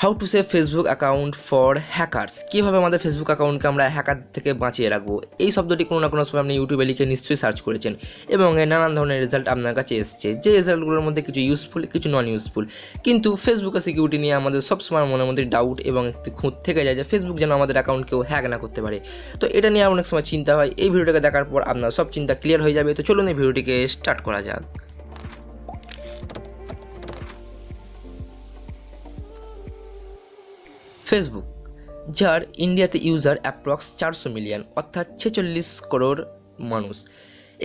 How to save Facebook account for hackers, কীভাবে আমাদের Facebook অ্যাকাউন্টকে আমরা হ্যাকার থেকে বাঁচিয়ে রাখবো। এই শব্দটি কোনো না কোনো সময় আপনি ইউটিউবে লিখে নিশ্চয়ই সার্চ করেছেন এবং এর নানান ধরনের রেজাল্ট আপনার কাছে এসছে, যে রেজাল্টগুলোর মধ্যে কিছু ইউজফুল কিছু নন ইউজফুল। কিন্তু ফেসবুকের সিকিউরিটি নিয়ে আমাদের সবসময় মনের মধ্যে ডাউট এবং একটি খুঁত থেকে যায় যে ফেসবুক যেন আমাদের অ্যাকাউন্টকেও হ্যাক না করতে পারে। তো এটা নিয়ে অনেক সময় চিন্তা হয়। এই ভিডিওটাকে দেখার পর আপনার সব চিন্তা ক্লিয়ার হয়ে যাবে। তো চলুন এই ভিডিওটিকে স্টার্ট করা যাক। ফেসবুক, যার ইন্ডিয়াতে ইউজার অ্যাপ্রক্স 400 মিলিয়ন, অর্থাৎ 46 করোড় মানুষ।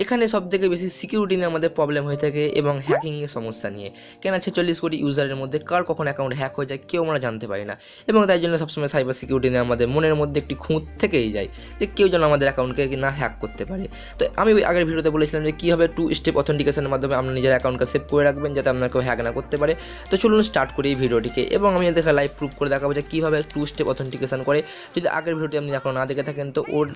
এখানে সবথেকে বেশি সিকিউরিটি নিয়ে আমাদের প্রবলেম হয়ে থাকে এবং হ্যাকিংয়ের সমস্যা নিয়ে। কেন 46 কোটি ইউজারের মধ্যে কার কখন অ্যাকাউন্ট হ্যাক হয়ে যায় কেউ আমরা জানতে পারি না, এবং তাই জন্য সবসময় সাইবার সিকিউরিটি নিয়ে আমাদের মনের মধ্যে একটি খুঁত থেকেই যায় যে কেউ যেন আমাদের অ্যাকাউন্টকে না হ্যাক করতে পারে। তো আমি ওই আগের ভিডিওতে বলেছিলাম যে কীভাবে 2 স্টেপ অথেন্টিকেশনের মাধ্যমে আপনার নিজের অ্যাকাউন্টকে সেভ করে রাখবেন যাতে আপনার কেউ হ্যাক না করতে পারে। তো চলুন স্টার্ট করি এই ভিডিওটিকে, এবং আমি দেখা লাইভ প্রুফ করে দেখাবো যে কীভাবে 2 স্টেপ অথেন্টিকেশন করে। যদি আগের ভিডিওটি আপনি এখনও না দেখে থাকেন তো ওর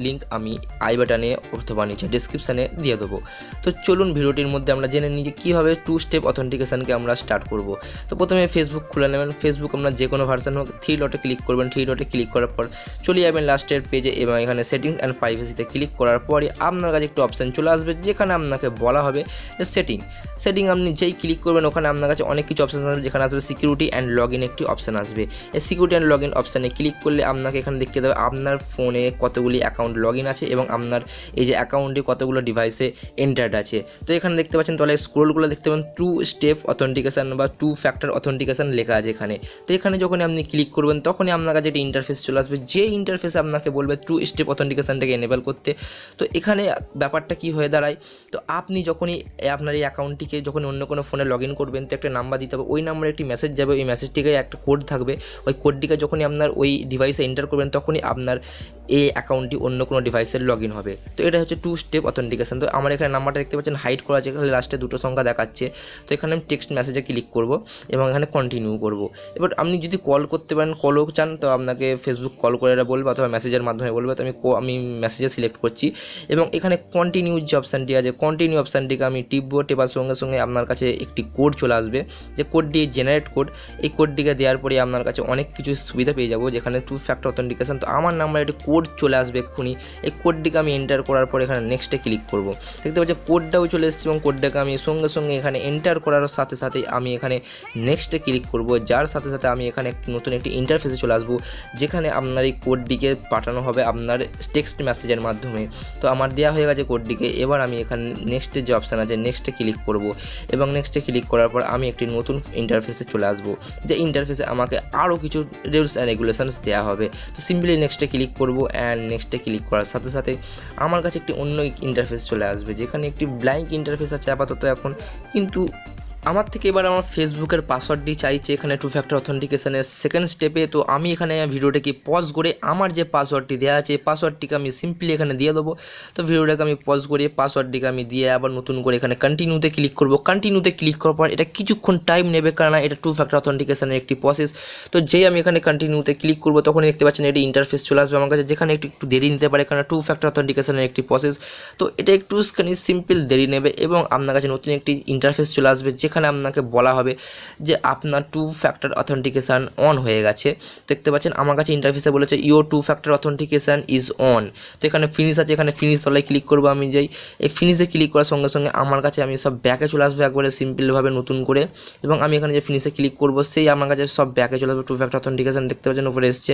লিঙ্ক আমি আই বাটনে অথবা নিচে ডিসক্রিপশানে দিয়ে দেবো। তো চলুন ভিডিওটির মধ্যে আমরা জেনে নিই যে কীভাবে 2 স্টেপ অথেন্টিকেশনকে আমরা স্টার্ট করব। তো প্রথমে ফেসবুক খুলে নেবেন। ফেসবুক আপনার যে কোনো ভার্সন হোক 3 ডটে ক্লিক করবেন। 3 ডটে ক্লিক করার পর চলে যাবেন লাস্টের পেজে এবং এখানে সেটিংস অ্যান্ড প্রাইভেসিতে ক্লিক করার পরে আপনার কাছে একটু অপশান চলে আসবে যেখানে আপনাকে বলা হবে যে সেটিং আপনি যেই ক্লিক করবেন ওখানে আপনার কাছে অনেক কিছু অপশান আসবে, যেখানে আসবে সিকিউরিটি অ্যান্ড লগ ইন একটি অপশান আসবে। এই সিকিউরিটি অ্যান্ড লগ ইন অপশানে ক্লিক করলে আপনাকে এখানে দেখতে দেবে আপনার ফোনে কতগুলি অ্যাকাউন্ট লগ ইন আছে এবং আপনার এই যে অ্যাকাউন্টে কতগুলো ডিভাইসে এন্টার্ড আছে। তো এখানে দেখতে পাচ্ছেন তাহলে স্ক্রোলগুলো দেখতে পাবেন 2 স্টেপ অথেন্টিকেশন বা 2 ফ্যাক্টর অথেন্টিকেশন লেখা আছে এখানে। তো এখানে যখন আপনি ক্লিক করবেন তখনই আপনার কাছে একটি ইন্টারফেস চলে আসবে, যে ইন্টারফেসে আপনাকে বলবে 2 স্টেপ অথেন্টিকেশনটাকে এনেবল করতে। তো এখানে ব্যাপারটা কি হয়ে দাঁড়ায়, তো আপনি যখনই আপনার এই অ্যাকাউন্টটিকে যখন অন্য কোনো ফোনে লগ ইন করবেন তো একটা নাম্বার দিতে হবে, ওই নাম্বারে একটি মেসেজ যাবে, ওই মেসেজটিকে একটা কোড থাকবে, ওই কোডটিকে যখনই আপনার ওই ডিভাইসে এন্টার করবেন তখনই আপনার এই অ্যাকাউন্টটি অন্য কোনো ডিভাইসে লগ ইন হবে। তো এটা হচ্ছে 2 স্টেপ অথেন্টিকেশন। তো আমার এখানে নাম্বারটা দেখতে পাচ্ছেন হাইড করা আছে, লাস্টে 2টো সংখ্যা দেখাচ্ছে। তো এখানে আমি টেক্সট মেসেজে ক্লিক করব এবং এখানে কন্টিনিউ করব। এবার আপনি যদি কল করতে পারেন, কলও চান তো আপনাকে ফেসবুক কল করে বলবে অথবা মেসেজের মাধ্যমে বলবে। তো আমি মেসেজে সিলেক্ট করছি এবং এখানে কন্টিনিউ যে অপশানটি আছে কন্টিনিউ অপশানটিকে আমি টিপবো। টেপার সঙ্গে সঙ্গে আপনার কাছে একটি কোড চলে আসবে, যে কোডটি জেনারেট কোড। এই কোডটিকে দেওয়ার পরে আপনার কাছে অনেক কিছু সুবিধা পেয়ে যাবো, যেখানে 2 ফ্যাক্টর অথেন্টিকেশন। তো আমার নাম্বারে একটি কোড চলে আসবে এক্ষুনি। এই কোডটিকে আমি এন্টার করার পর এখানে নেক্সটে ক্লিক করব। দেখতে পাচ্ছি কোডটাও চলে এসেছে এবং কোডটাকে আমি সঙ্গে সঙ্গে এখানে এন্টার করার সাথে সাথেই আমি এখানে নেক্সটে ক্লিক করব, যার সাথে সাথে আমি এখানে নতুন একটি ইন্টারফেসে চলে আসবো, যেখানে আপনার এই কোডটিকে পাঠানো হবে আপনার টেক্সট মেসেজের মাধ্যমে। তো আমার দেওয়া হয়ে গেছে কোডটিকে। এবার আমি এখানে নেক্সটের যে অপশান আছে নেক্সটে ক্লিক করব এবং নেক্সটে ক্লিক করার পর আমি একটি নতুন ইন্টারফেসে চলে আসবো, যে ইন্টারফেসে আমাকে আরও কিছু রুলস অ্যান্ড রেগুলেশনস দেওয়া হবে। তো সিম্পলি নেক্সটে ক্লিক করব অ্যান্ড নেক্সটে ক্লিক করার সাথে সাথে আমার কাছে একটি অন্য ইন্টারফেস চলে আসবে, যেখানে একটি ব্ল্যাঙ্ক ইন্টারফেস আছে আপাতত এখন। কিন্তু আমার থেকে এবার আমার ফেসবুকের পাসওয়ার্ডটি চাইছে এখানে 2 ফ্যাক্টর অথেন্টিকেশনের সেকেন্ড স্টেপে। তো আমি এখানে ভিডিওটাকে পজ করে আমার যে পাসওয়ার্ডটি দেওয়া আছে পাসওয়ার্ডটিকে আমি সিম্পলি এখানে দিয়ে দেবো। তো ভিডিওটাকে আমি পজ করে পাসওয়ার্ডটিকে আমি দিয়ে আবার নতুন করে এখানে কন্টিনিউতে ক্লিক করব। কন্টিনিউতে ক্লিক করার পর এটা কিছুক্ষণ টাইম নেবে, কারণ এটা 2 ফ্যাক্টর অথেন্টিকেশনের একটি প্রসেস। তো যেই আমি এখানে কন্টিনিউতে ক্লিক করব তখনই দেখতে পাচ্ছেন এটি ইন্টারফেস চলে আসবে আমার কাছে, যেখানে একটু দেরি নিতে পারে, কারণ 2 ফ্যাক্টর অথেন্টিকেশনের একটি প্রসেস। তো এটা একটুখানি সিম্পল দেরি নেবে এবং আপনার কাছে নতুন একটি ইন্টারফেস চলে আসবে, যেখানে আপনাকে বলা হবে যে আপনার 2 ফ্যাক্টর অথেন্টিকেশন অন হয়ে গেছে। দেখতে পাচ্ছেন আমার কাছে ইন্টারফেসে বলেছে your 2 factor authentication is on. তো এখানে ফিনিশ আছে, এখানে ফিনিশ তলায় ক্লিক করবো। আমি যাই এই ফিনিশে ক্লিক করার সঙ্গে সঙ্গে আমার কাছে আমি সব ব্যাকে চলে আসবে একবারে সিম্পলভাবে নতুন করে, এবং আমি এখানে যে ফিনিশে ক্লিক করবো সেই আমার কাছে সব ব্যাকে চলে আসবে। 2 ফ্যাক্টর অথেন্টিকেশন দেখতে পাচ্ছেন উপরে এসছে,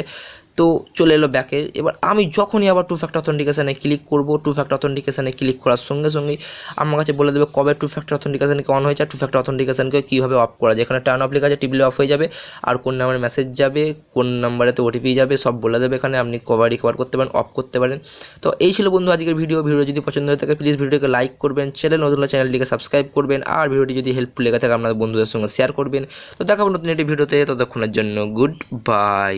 তো চলে এলো ব্যাকে। এবার আমি যখনই আবার 2 ফ্যাক্টর অথেন্টিকেশনে ক্লিক করব, 2 ফ্যাক্টর অথেন্টিকেশনে ক্লিক করার সঙ্গে সঙ্গেই আমার কাছে বলে দেবে কবে 2 ফ্যাক্টর অথেন্টিকেশনকে অন হয়েছে, 2 ফ্যাক্টর অথেন্টিকেশনকে কীভাবে অফ করা যায়। এখানে টার্ন অফ লেখা আছে, টিপলে অফ হয়ে যাবে, আর কোন নাম্বারে মেসেজ যাবে, কোন নাম্বারেতে ওটিপি যাবে সব বলে দেবে। এখানে আপনি রিকভার করতে পারেন, অফ করতে পারেন। তো এই ছিল বন্ধু আজকের ভিডিও যদি পছন্দ হয়ে থাকে প্লিজ ভিডিওটিকে লাইক করবেন, নতুন চ্যানেলটিকে সাবস্ক্রাইব করবেন, আর ভিডিওটি যদি হেল্পফুল লেগে থাকে আপনার বন্ধুদের সঙ্গে শেয়ার করবেন। তো দেখাবো নতুন একটি ভিডিওতে, ততক্ষণের জন্য গুড বাই।